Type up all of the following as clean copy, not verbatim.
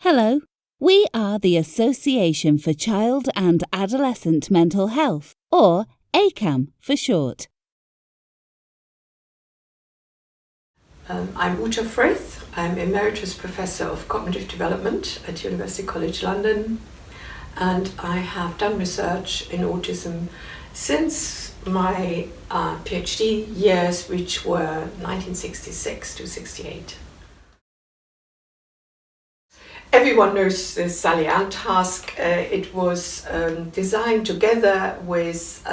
Hello, we are the Association for Child and Adolescent Mental Health, or ACAMH for short. I'm Uta Frith. I'm Emeritus Professor of Cognitive Development at University College London, and I have done research in autism since my PhD years, which were 1966 to 68. Everyone knows the Sally Ann task. It was designed together with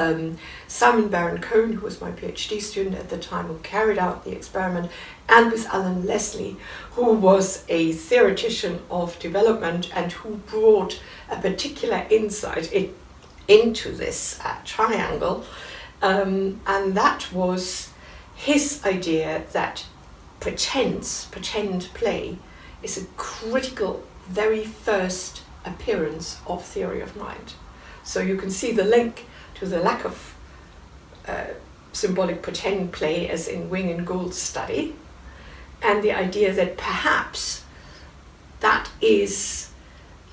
Simon Baron-Cohen, who was my PhD student at the time, who carried out the experiment, and with Alan Leslie, who was a theoretician of development and who brought a particular insight into this triangle. And that was his idea that pretend play is a critical, very first appearance of theory of mind. So you can see the link to the lack of symbolic pretend play, as in Wing and Gould's study, and the idea that perhaps that is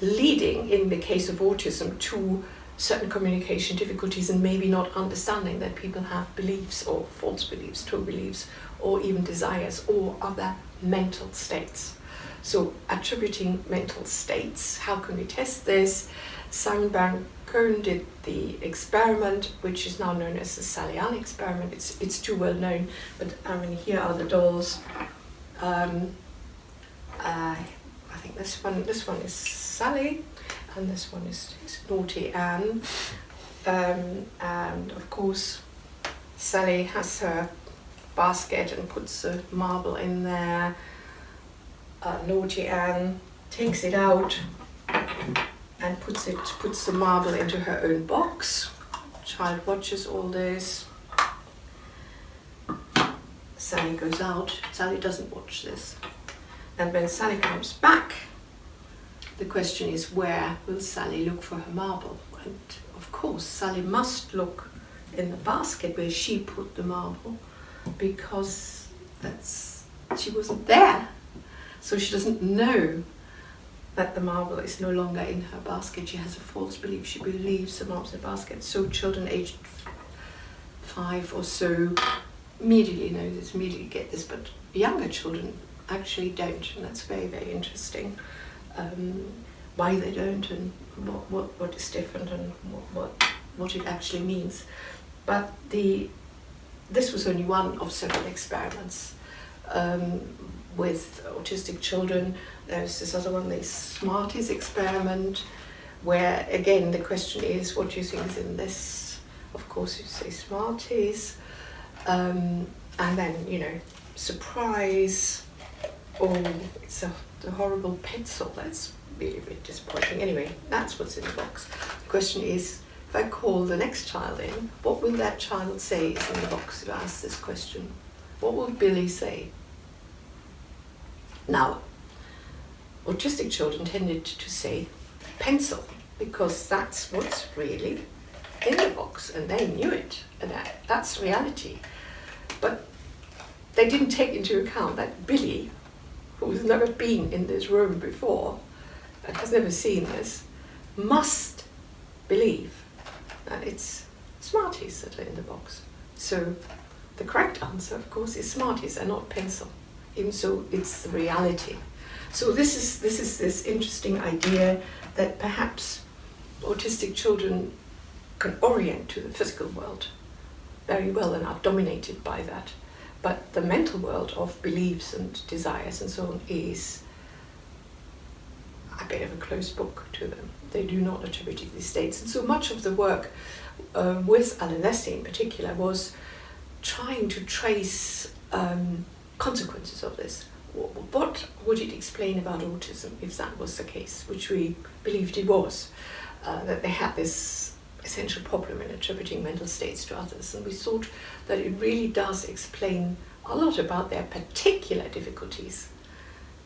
leading, in the case of autism, to certain communication difficulties and maybe not understanding that people have beliefs or false beliefs, true beliefs, or even desires or other mental states. So attributing mental states, how can we test this? Simon Baron-Cohen did the experiment, which is now known as the Sally Ann experiment. It's too well known, but here are the dolls. I think this one is Sally, and this one is naughty Anne. And of course, Sally has her basket and puts a marble in there. Naughty Anne takes it out and puts the marble into her own box. Child watches all this. Sally goes out. Sally doesn't watch this. And when Sally comes back, the question is, where will Sally look for her marble? And of course, Sally must look in the basket where she put the marble, because she wasn't there. So she doesn't know that the marble is no longer in her basket. She has a false belief. She believes the marble's in the basket. So children aged 5 or so immediately know this, immediately get this, but younger children actually don't, and that's very, very interesting. Why they don't, and what is different, and what it actually means. But this was only one of several experiments with autistic children. There's this other one, the Smarties experiment, where again the question is, what do you think is in this? Of course you say Smarties, and then, surprise, oh, it's the horrible pencil. That's really, really disappointing. Anyway, that's what's in the box. The question is, if I call the next child in, what will that child say is in the box if I ask this question? What will Billy say? Now, autistic children tended to say pencil, because that's what's really in the box, and they knew it, and that's reality. But they didn't take into account that Billy, who has never been in this room before and has never seen this, must believe that it's Smarties that are in the box. So the correct answer, of course, is Smarties and not pencil, even so it's the reality. So this is this interesting idea that perhaps autistic children can orient to the physical world very well and are dominated by that. But the mental world of beliefs and desires and so on is a bit of a closed book to them. They do not attribute these states. And so much of the work with Alan Leslie in particular was trying to trace consequences of this. What would it explain about autism if that was the case, which we believed it was, that they had this essential problem in attributing mental states to others. And we thought that it really does explain a lot about their particular difficulties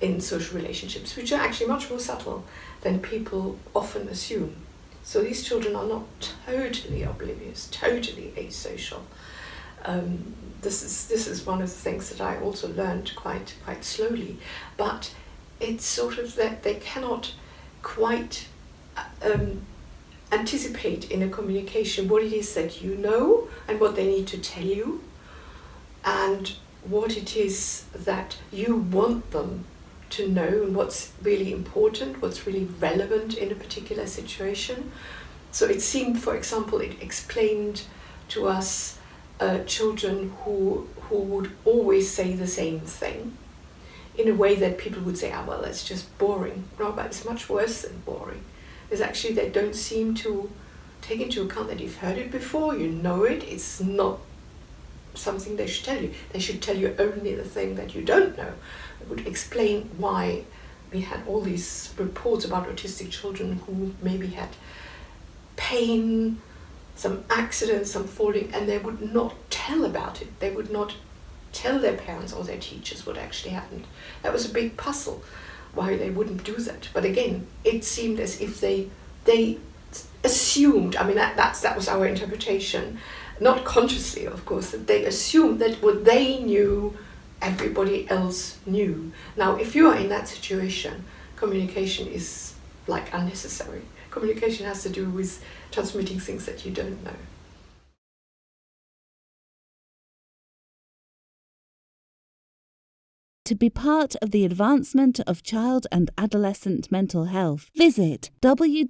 in social relationships, which are actually much more subtle than people often assume. So these children are not totally oblivious, totally asocial. This is one of the things that I also learned quite slowly. But it's sort of that they cannot quite anticipate in a communication what it is that you know and what they need to tell you, and what it is that you want them to know, and what's really important, what's really relevant in a particular situation. So it seemed, for example, it explained to us children who would always say the same thing in a way that people would say, well, that's just boring. No, but it's much worse than boring. It's actually they don't seem to take into account that you've heard it before, you know it, it's not something they should tell you. They should tell you only the thing that you don't know. It would explain why we had all these reports about autistic children who maybe had pain, some accidents, some falling, and they would not tell about it. They would not tell their parents or their teachers what actually happened. That was a big puzzle, why they wouldn't do that. But again, it seemed as if they assumed, I mean, that was our interpretation, not consciously, of course, that they assumed that what they knew, everybody else knew. Now, if you are in that situation, communication is like unnecessary. Communication has to do with transmitting things that you don't know. To be part of the advancement of child and adolescent mental health, visit www.acamh.org.